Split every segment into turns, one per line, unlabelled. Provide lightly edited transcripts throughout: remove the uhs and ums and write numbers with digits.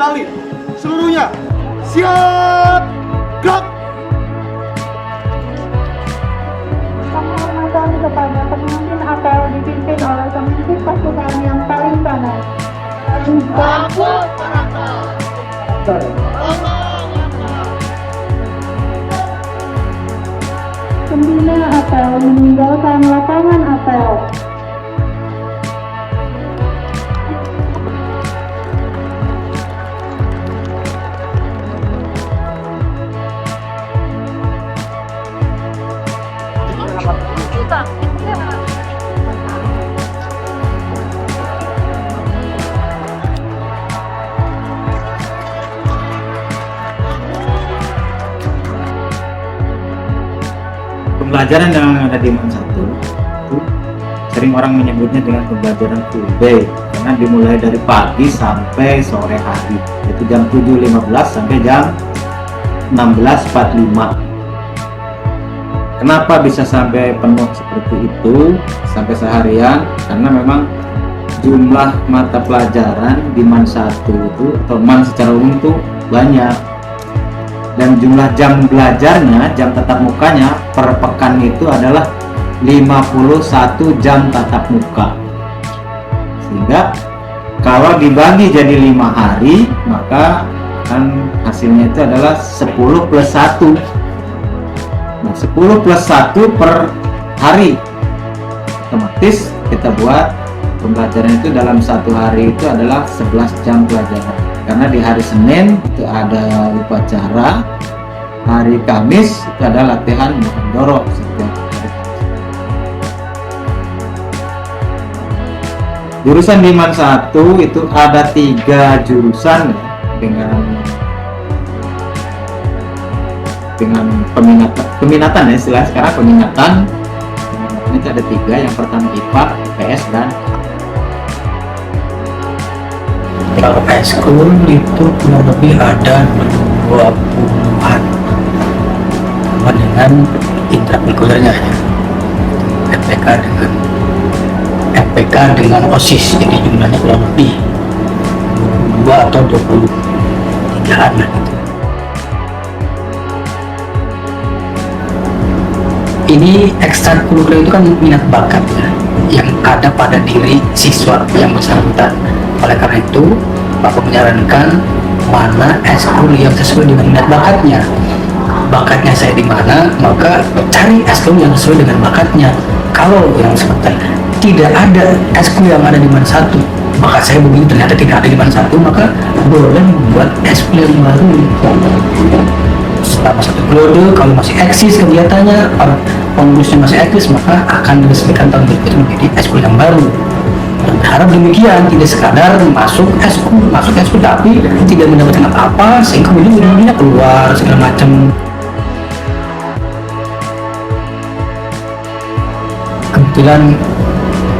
kenali. Seluruhnya, siap, gerak.
Penghormatan kepada pemimpin apel dipimpin oleh pemimpin pasukan yang paling kanan.
Aku Paraka.
Pembina apel meninggalkan lapangan apel.
Pembelajaran yang ada di MAN 1 itu sering orang menyebutnya dengan pembelajaran full day karena dimulai dari pagi sampai sore hari, yaitu jam 7.15 sampai jam 16.45. Kenapa bisa sampai penuh seperti itu sampai seharian? Karena memang jumlah mata pelajaran di MAN 1 itu atau MAN secara umum itu banyak, dan jumlah jam belajarnya, jam tatap mukanya per pekan itu adalah 51 jam tatap muka. Sehingga kalau dibagi jadi 5 hari, maka kan hasilnya itu adalah 10 plus 1. Nah, 10 plus 1 per hari. Otomatis kita buat pembelajaran itu dalam satu hari itu adalah 11 jam pelajaran. Karena di hari Senin itu ada upacara, hari Kamis itu ada latihan Muhandoro setiap hari. Jurusan di MAN 1 itu ada 3 jurusan dengan peminatan ya, istilah sekarang peminatan itu ada 3. Yang pertama IPA, IPS, dan
kalau eskul itu kurang lebih ada 20-an dengan intrakurikulernya ya. FPK dengan OSIS, jadi jumlahnya kurang lebih 22 atau 23-an gitu. Ini ekstrakurikuler itu kan minat bakat ya, yang ada pada diri siswa yang bersangkutan. Oleh karena itu, Bapak menyarankan mana eskul yang sesuai dengan minat bakatnya. Bakatnya saya di mana, maka cari eskul yang sesuai dengan bakatnya. Kalau yang seperti tidak ada eskul yang ada di MAN 1, bakat saya begini ternyata tidak ada di MAN 1, maka boleh membuat eskul yang baru. Selama 1 periode, kalau masih eksis kegiatannya, pengurusnya masih eksis, maka akan diresmikan tahun berikutnya menjadi eskul yang baru. Berharap demikian, tidak sekadar masuk eskul tapi tidak mendapatkan apa-apa sehingga ujung-ujungnya keluar segala macam. Kebetulan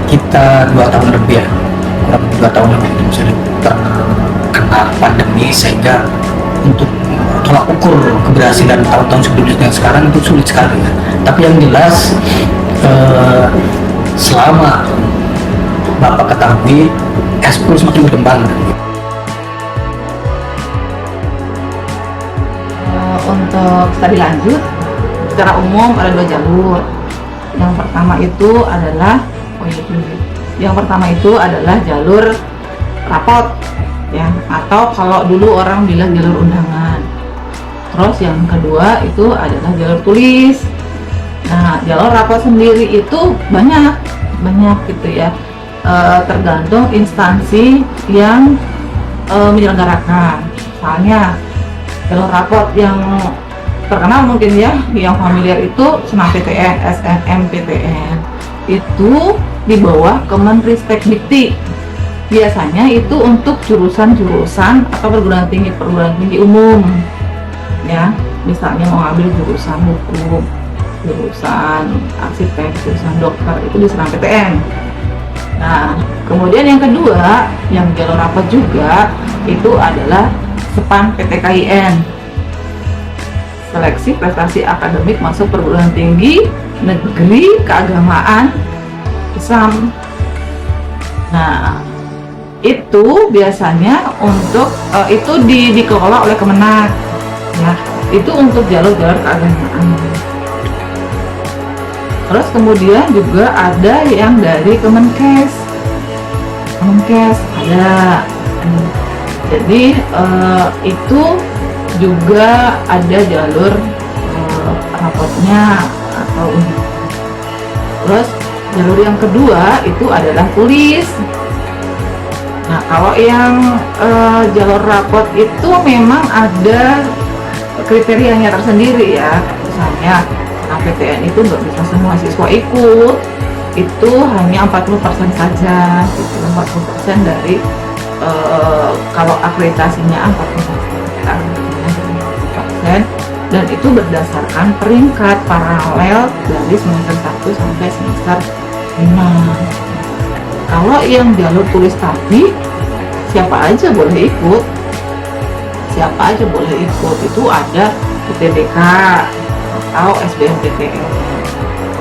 kita 2 tahun lebih ya, kurang 2 tahun lebih sudah terkena pandemi, sehingga untuk tolak ukur keberhasilan tahun-tahun sebelumnya dan sekarang itu sulit sekali ya. Tapi yang jelas selama Bapak ketahui, eskul semakin berkembang.
Untuk studi lanjut, secara umum ada 2 jalur. Yang pertama itu adalah jalur rapot, ya, atau kalau dulu orang bilang jalur undangan. Terus yang kedua itu adalah jalur tulis. Nah, jalur rapot sendiri itu banyak gitu ya. Tergantung instansi yang menyelenggarakan. Misalnya jalur rapot yang terkenal mungkin ya, yang familiar itu SNMPTN, SNMPTN itu di bawah Kemenristek Dikti. Biasanya itu untuk jurusan-jurusan atau perguruan tinggi umum ya, misalnya mau ambil jurusan hukum, jurusan arsitek, jurusan dokter, itu di SNMPTN. Nah, kemudian yang kedua, yang jalur rapot juga, itu adalah SEPAN PTKIN, Seleksi Prestasi Akademik Masuk Perguruan Tinggi Negeri Keagamaan Islam. Nah, itu biasanya untuk itu dikelola oleh Kemenak ya, itu untuk jalur-jalur keagamaan. Terus kemudian juga ada yang dari Kemenkes ada. Jadi itu juga ada jalur rapotnya atau terus jalur yang kedua itu adalah tulis. Nah, kalau yang jalur rapot itu memang ada kriterianya tersendiri ya. Misalnya PTN itu nggak bisa semua siswa ikut, itu hanya 40% saja, gitu. 40% dari kalau akreditasinya 40%, dan itu berdasarkan peringkat paralel dari semester 1 sampai semester 5. Kalau yang jalur tulis tadi, siapa aja boleh ikut, itu ada UTBK atau SBMPTN,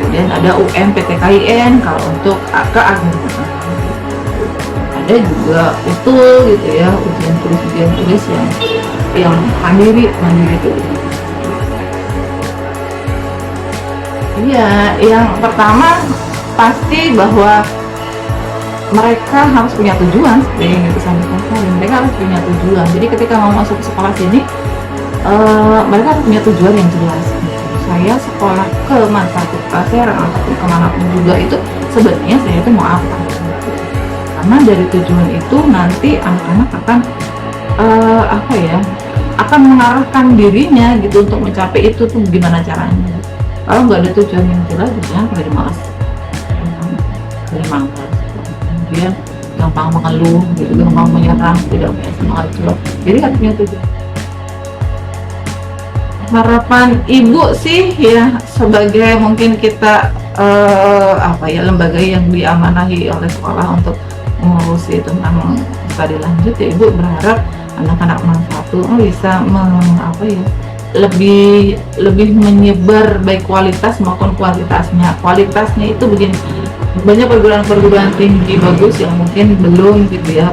kemudian ada UMPTKIN kalau untuk keagamaan, ada juga UTUL gitu ya, ujian tulis yang mandiri tulis. Iya, yang pertama pasti bahwa mereka harus punya tujuan, seperti yang disampaikan tadi. Mereka harus punya tujuan. Jadi ketika mau masuk ke sekolah sini, mereka harus punya tujuan yang jelas. Saya sekolah ke Mansatu Serang ataupun kemanapun juga itu sebenarnya saya itu mau apa? Karena dari tujuan itu nanti anak-anak akan akan mengarahkan dirinya gitu untuk mencapai itu tuh gimana caranya. Kalau nggak ada tujuan yang jelas, biasanya pada malas, kemudian gampang mengeluh, gitu, gampang menyerah, tidak punya semangat juga. Jadi harus punya tujuan. Harapan ibu sih ya, sebagai mungkin kita lembaga yang diamanahi oleh sekolah untuk mengurusi tentang studi lanjut ya, ibu berharap anak-anak Mansatu bisa lebih menyebar baik kualitas maupun kuantitasnya. Kualitasnya itu begini, banyak perguruan tinggi bagus yang mungkin belum gitu ya,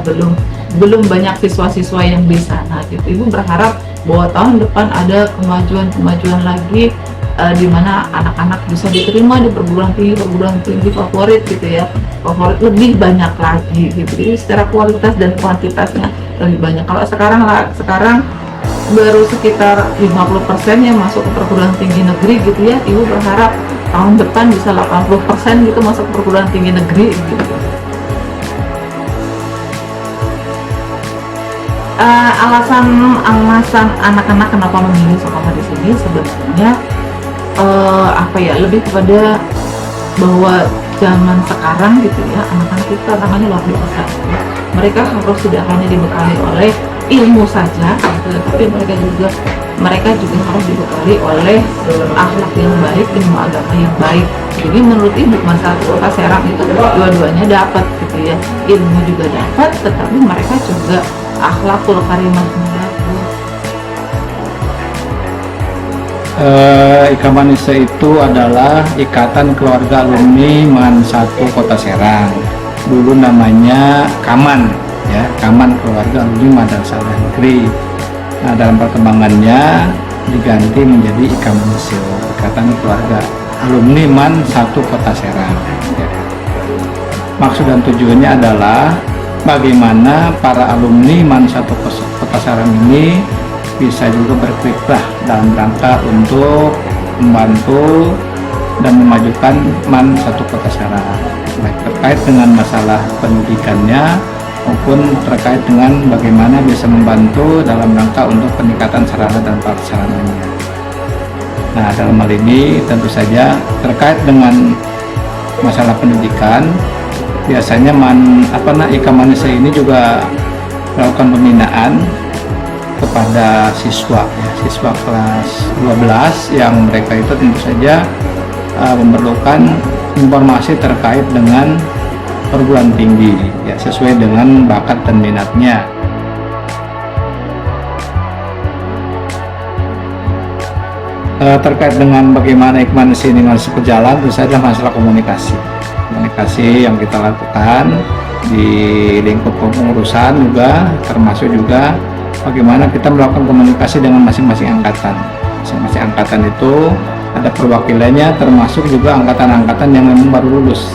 belum banyak siswa-siswa yang di sana gitu. Ibu berharap bahwa tahun depan ada kemajuan lagi di mana anak-anak bisa diterima di perguruan tinggi favorit gitu ya, favorit lebih banyak lagi gitu. Jadi secara kualitas dan kuantitasnya lebih banyak. Kalau sekarang baru sekitar 50% yang masuk ke perguruan tinggi negeri gitu ya, ibu berharap tahun depan bisa 80% gitu masuk ke perguruan tinggi negeri gitu. Alasan anak-anak kenapa memilih sekolah di sini sebenarnya lebih kepada bahwa zaman sekarang gitu ya, anak-anak itu tantangannya luar biasa. Mereka harus tidak hanya dibekali oleh ilmu saja gitu, tapi mereka juga harus dibekali oleh akhlak yang baik, ilmu agama yang baik. Jadi menurut ibu Mansatu Kota Serang itu dua-duanya dapat gitu ya, ilmu juga dapat, tetapi mereka juga akhlakul karimahnya bagus.
Ikamanisa itu adalah Ikatan Keluarga Alumni Mansatu Kota Serang. Dulu namanya Kaman ya, Kaman Keluarga Alumni Madrasah Negeri. Nah, dalam perkembangannya diganti menjadi Ikamanisa, Ikatan Keluarga Alumni Mansatu Kota Serang ya. Maksud dan tujuannya adalah bagaimana para alumni Mansatu Kota Serang ini bisa juga berkiprah dalam rangka untuk membantu dan memajukan Mansatu Kota Serang, baik terkait dengan masalah pendidikannya maupun terkait dengan bagaimana bisa membantu dalam rangka untuk peningkatan sarana dan prasarananya. Nah, dalam hal ini tentu saja terkait dengan masalah pendidikan, biasanya Ikamanisa ini juga melakukan pembinaan kepada siswa ya, siswa kelas 12 yang mereka itu tentu saja memerlukan informasi terkait dengan perguruan tinggi ya, sesuai dengan bakat dan minatnya. Terkait dengan bagaimana Ikamanisa ini masih berjalan, tentu saja masalah komunikasi yang kita lakukan di lingkup kepengurusan juga, termasuk juga bagaimana kita melakukan komunikasi dengan masing-masing angkatan. Masing-masing angkatan itu ada perwakilannya, termasuk juga angkatan-angkatan yang memang baru lulus.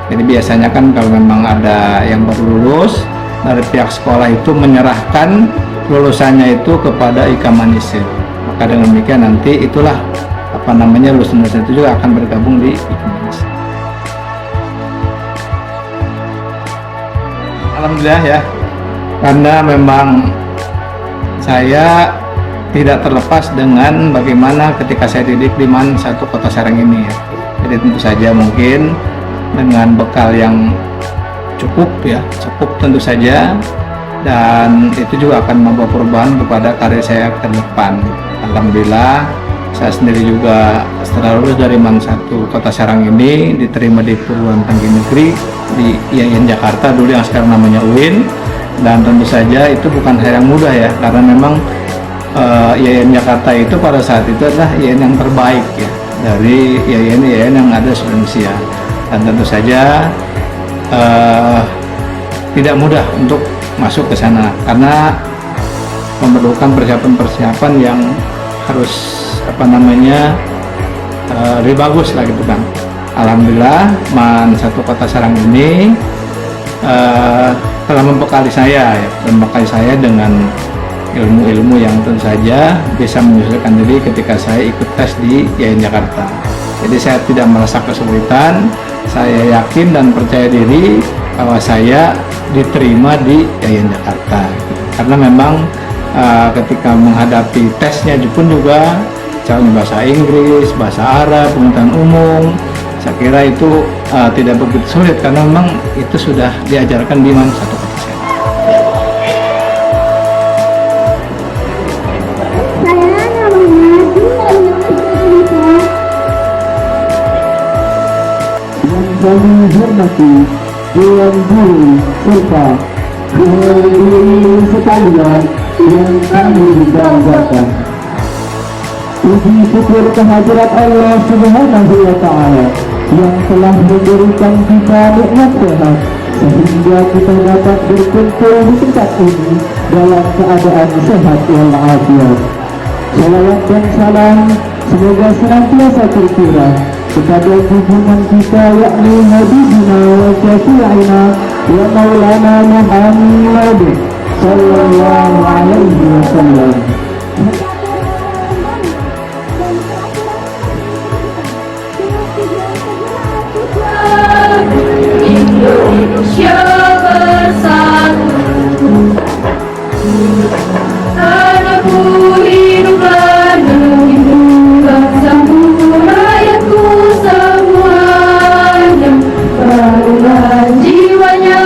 Jadi biasanya kan kalau memang ada yang baru lulus, dari pihak sekolah itu menyerahkan lulusannya itu kepada Ikamanisir. Maka dengan demikian nanti itulah lulusan-lulusan itu juga akan bergabung di Ikamanisir. Alhamdulillah ya, karena memang saya tidak terlepas dengan bagaimana ketika saya didik di MAN 1 Kota Serang ini ya. Jadi tentu saja mungkin dengan bekal yang cukup tentu saja, dan itu juga akan membawa perubahan kepada karir saya ke depan. Alhamdulillah saya sendiri juga setelah lulus dari MAN 1 Kota Serang ini diterima di perguruan tinggi negeri di IAIN Jakarta dulu yang sekarang namanya UIN, dan tentu saja itu bukan hal yang mudah ya, karena memang IAIN Jakarta itu pada saat itu adalah IAIN yang terbaik ya dari IAIN yang ada di Indonesia, dan tentu saja tidak mudah untuk masuk ke sana karena memerlukan persiapan-persiapan yang harus lebih bagus lah gitu kan. Alhamdulillah MAN 1 Kota Serang ini telah membekali saya dengan ilmu-ilmu yang tentu saja bisa menyesuaikan diri ketika saya ikut tes di IAIN Jakarta. Jadi saya tidak merasa kesulitan, saya yakin dan percaya diri bahwa saya diterima di IAIN Jakarta. Karena memang ketika menghadapi tesnya pun juga misalnya bahasa Inggris, bahasa Arab, pengetahuan umum, saya kira itu tidak begitu sulit karena memang itu sudah diajarkan di MAN 1 Kota Serang.
Kami hormati Dewan Guru serta hadirin sekalian yang kami banggakan. Puji syukur kehadirat Allah Subhanahu wa Ta'ala yang telah memberikan kita nikmat sehat sehingga kita dapat berkumpul di tempat ini dalam keadaan sehat walafiat. Salawat dan salam semoga senantiasa tercurah kepada junjungan kita yakni Habibina wa Syafi'ina wa Maulana Muhammad sallallahu alaihi wasallam.
Indonesia bersatu, anakku hiduplah negeriku, bangsaku, rakyatku semuanya, bangunlah jiwanya.